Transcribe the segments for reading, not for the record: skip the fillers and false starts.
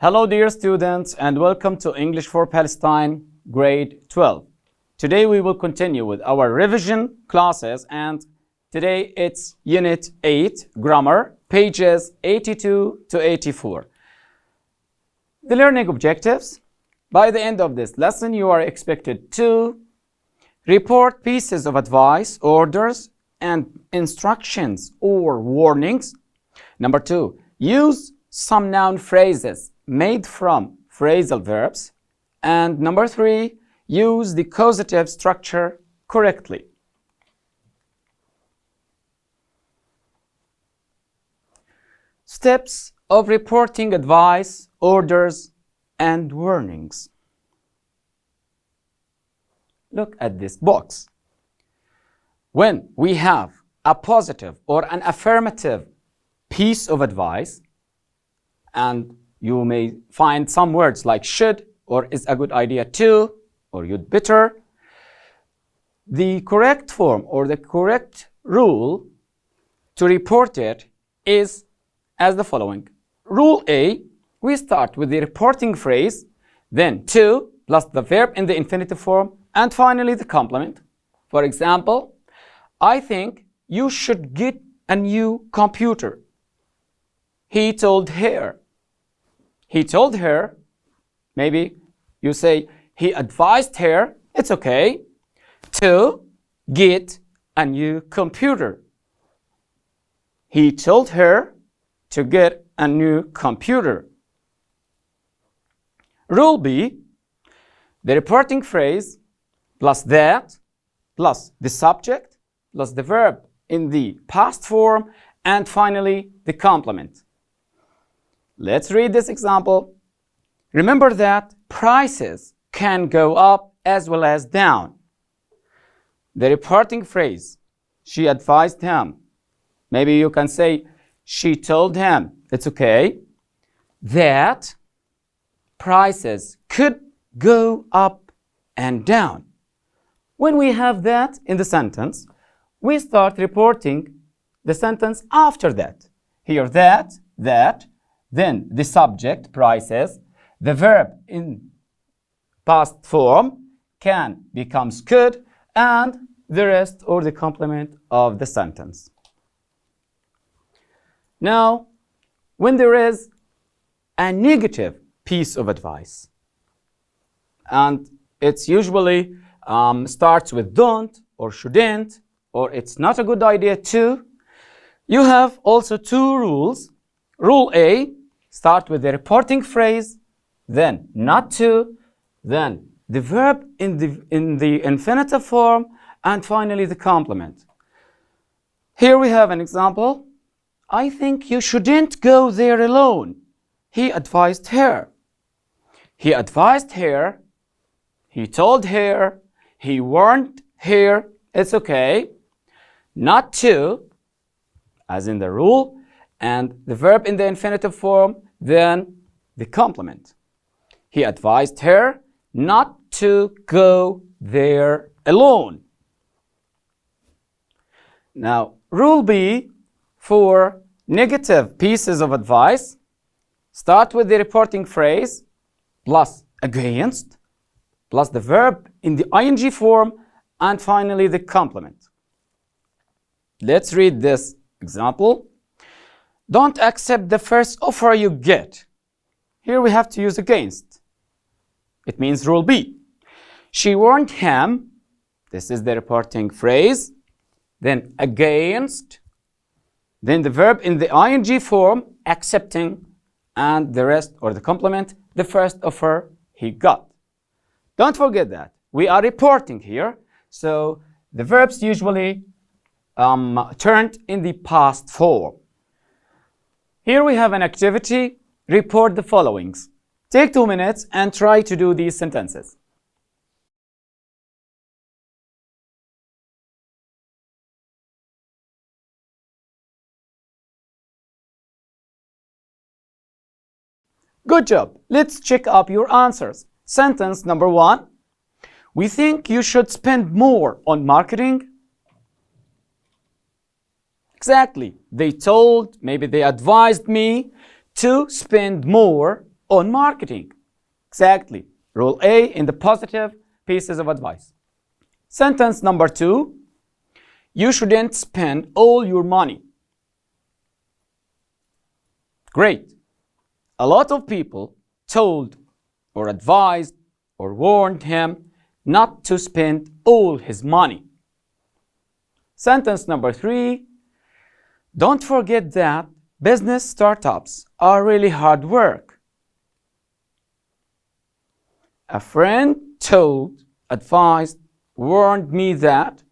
Hello dear students and welcome to English for Palestine grade 12. Today we will continue with our revision classes and today it's unit 8 grammar pages 82 to 84. The learning objectives. By the end of this lesson you are expected to report pieces of advice, orders and instructions or warnings. Number 2, use some noun phrases made from phrasal verbs. And number 3, use the causative structure correctly. Steps of reporting advice, orders, and warnings. Look at this box. When we have a positive or an affirmative piece of advice, and you may find some words like should or is a good idea to or you'd better. The correct form or the correct rule to report it is as the following. Rule A, we start with the reporting phrase, then to plus the verb in the infinitive form, and finally the complement. For example, I think you should get a new computer. He told her. He told her, maybe you say he advised her, it's okay, to get a new computer. He told her to get a new computer. Rule B, the reporting phrase plus that, plus the subject, plus the verb in the past form, and finally the complement. Let's read this example. Remember that prices can go up as well as down. The reporting phrase, she advised him. Maybe you can say, she told him, it's okay, that prices could go up and down. When we have that in the sentence, we start reporting the sentence after that. Here, that, then the subject, prices, the verb in past form, can becomes could, and the rest or the complement of the sentence. Now, when there is a negative piece of advice, and it's usually starts with don't or shouldn't, or it's not a good idea to, you have also two rules. Rule A, start with the reporting phrase, then not to, then the verb in the infinitive form, and finally the complement. Here we have an example. I think you shouldn't go there alone. He advised her. He advised her. He told her. He warned her. It's okay. Not to, as in the rule, and the verb in the infinitive form, then the complement. He advised her not to go there alone. Now, rule B, for negative pieces of advice, start with the reporting phrase plus against, plus the verb in the ing form, and finally the complement. Let's read this example. Don't accept the first offer you get. Here we have to use against. It means rule B. She warned him. This is the reporting phrase. Then against. Then the verb in the ing form, accepting, and the rest or the complement, the first offer he got. Don't forget that. We are reporting here. So the verbs usually turned in the past form. Here we have an activity. Report the followings. Take 2 minutes and try to do these sentences. Good job. Let's check up your answers. Sentence number 1. We think you should spend more on marketing. Exactly. They told, maybe they advised me to spend more on marketing. Exactly. Rule A in the positive pieces of advice. Sentence number 2. You shouldn't spend all your money. Great. A lot of people told or advised or warned him not to spend all his money. Sentence number 3. Don't forget that business startups are really hard work. A friend told, advised, warned me that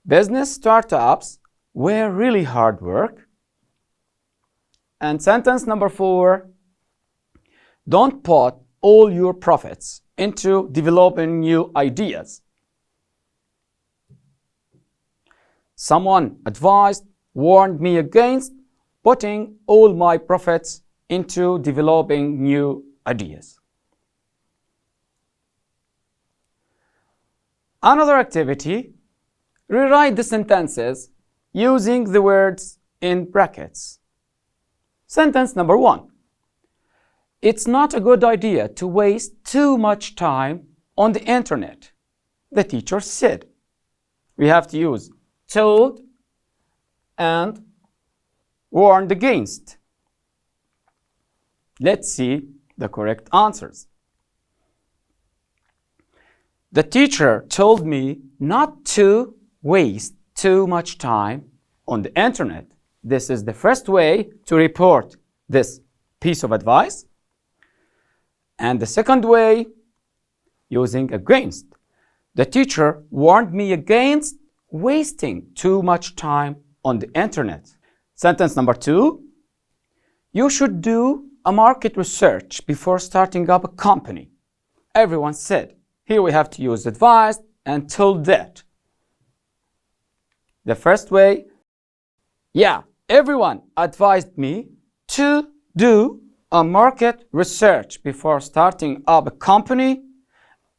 business startups were really hard work. And sentence number 4. Don't put all your profits into developing new ideas. Someone advised, warned me against putting all my profits into developing new ideas. Another activity, rewrite the sentences using the words in brackets. Sentence number 1. It's not a good idea to waste too much time on the internet. The teacher said. We have to use told and warned against. Let's see the correct answers. The teacher told me not to waste too much time on the internet. This is the first way to report this piece of advice. And the second way, using against. The teacher warned me against wasting too much time on the internet. Sentence number 2. You should do a market research before starting up a company. Everyone said. Here we have to use advised and told that. The first way, yeah, everyone advised me to do a market research before starting up a company.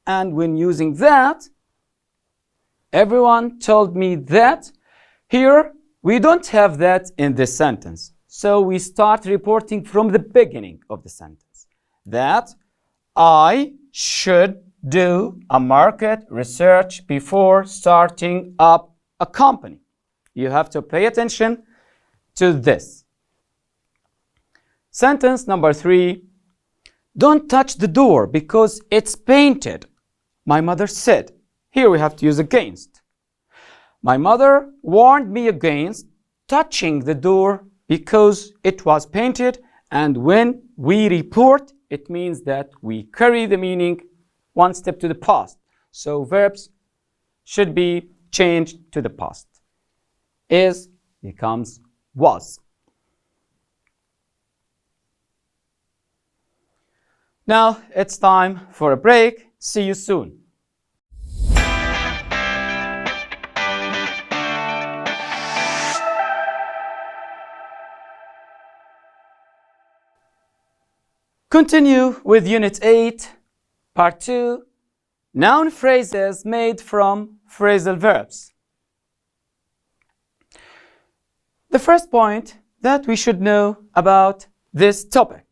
And when using that, everyone told me that. Here, we don't have that in this sentence. So we start reporting from the beginning of the sentence. That I should do a market research before starting up a company. You have to pay attention to this. Sentence number 3. Don't touch the door because it's painted. My mother said. Here we have to use against. My mother warned me against touching the door because it was painted, and when we report, it means that we carry the meaning one step to the past. So verbs should be changed to the past. Is becomes was. Now it's time for a break. See you soon. Continue with Unit 8, Part 2, Noun phrases made from phrasal verbs. The first point that we should know about this topic.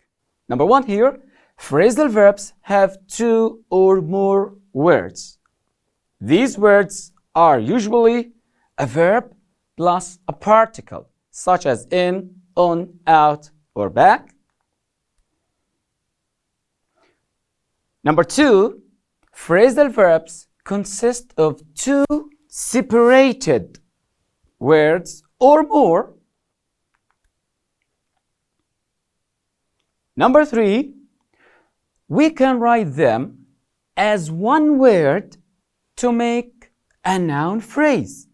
Number 1 here, phrasal verbs have 2 or more words. These words are usually a verb plus a particle, such as in, on, out, or back. Number 2, phrasal verbs consist of 2 separated words or more. Number 3, we can write them as one word to make a noun phrase.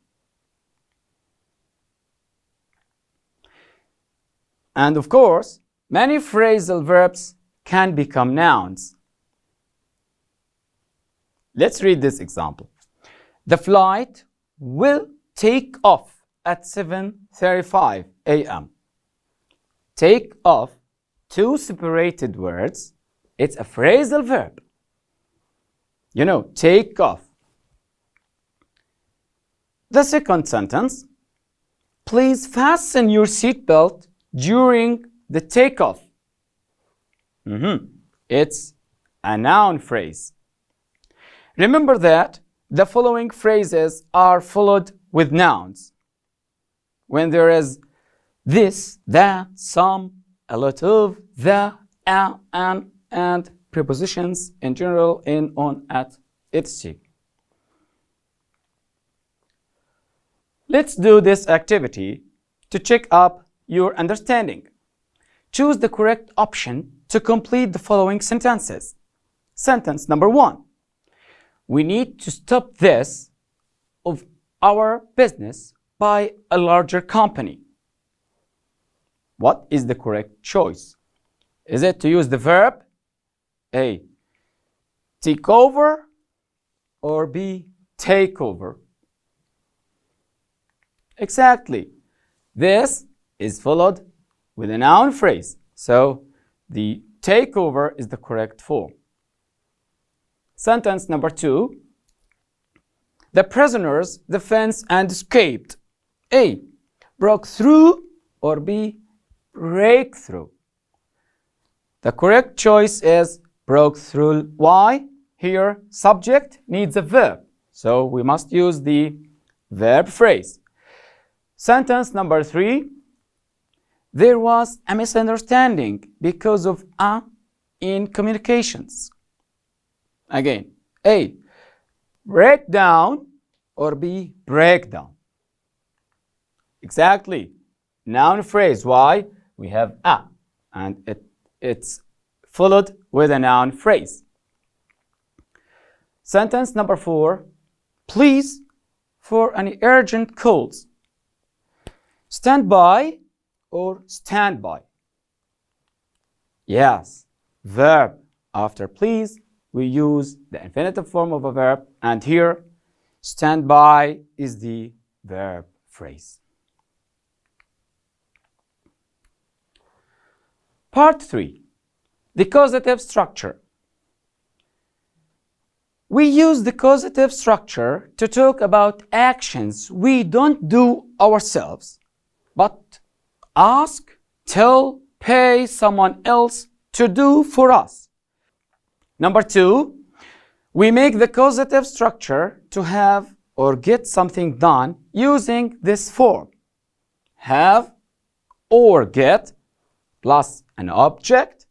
And of course, many phrasal verbs can become nouns. Let's read this example. The flight will take off at 7:35 a.m. Take off, 2 separated words. It's a phrasal verb. You know, take off. The second sentence, please fasten your seatbelt during the takeoff. It's a noun phrase. Remember that the following phrases are followed with nouns. When there is this, that, some, a lot of, the, a, an, and prepositions in general, in, on, at, etc. Let's do this activity to check up your understanding. Choose the correct option to complete the following sentences. Sentence number 1. We need to stop this of our business by a larger company. What is the correct choice? Is it to use the verb A, take over, or B, take over? Exactly. This is followed with a noun phrase, so the takeover is the correct form. Sentence number 2. The prisoners defense and escaped. A, broke through, or B, break through. The correct choice is broke through. Why? Here, subject needs a verb, so we must use the verb phrase. Sentence number 3. There was a misunderstanding because of a in communications. Again, A, break down, or B, breakdown. Exactly. Noun phrase. Why? We have a, and it's followed with a noun phrase. Sentence number 4. Please for any urgent calls. Stand by or stand by? Yes, verb. After please, we use the infinitive form of a verb, and here, stand by is the verb phrase. Part 3. The causative structure. We use the causative structure to talk about actions we don't do ourselves, but ask, tell, pay someone else to do for us. Number 2, we make the causative structure to have or get something done using this form. Have or get plus an object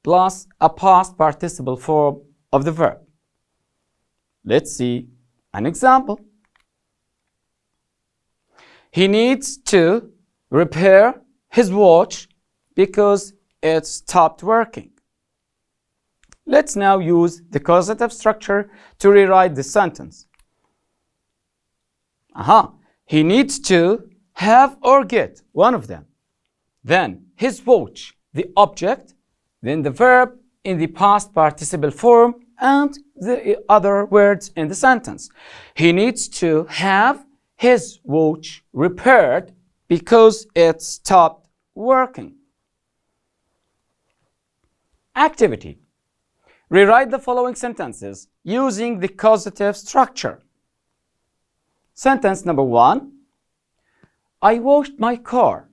plus a past participle form of the verb. Let's see an example. He needs to repair his watch because it stopped working. Let's now use the causative structure to rewrite the sentence. He needs to have or get one of them. Then his watch, the object, then the verb in the past participle form, and the other words in the sentence. He needs to have his watch repaired because it stopped working. Activity. Rewrite the following sentences using the causative structure. Sentence number 1. I washed my car.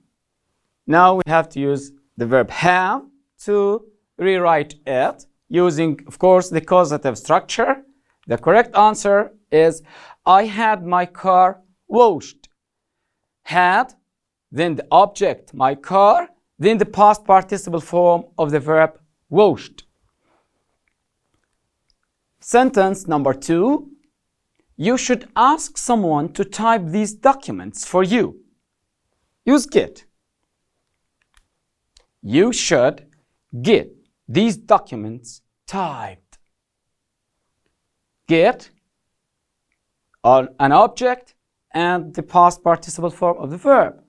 Now we have to use the verb have to rewrite it using, of course, the causative structure. The correct answer is I had my car washed. Had, then the object, my car, then the past participle form of the verb washed. Sentence number 2. You should ask someone to type these documents for you. Use get. You should get these documents typed. Get an object and the past participle form of the verb.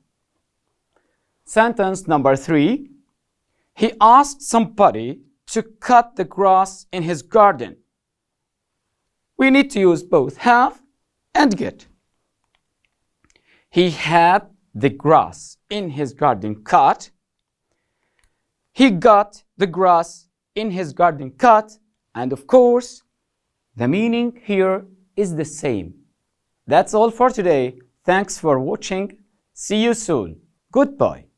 Sentence number 3. He asked somebody to cut the grass in his garden. We need to use both have and get. He had the grass in his garden cut. He got the grass in his garden cut, and of course, the meaning here is the same. That's all for today. Thanks for watching. See you soon. Goodbye.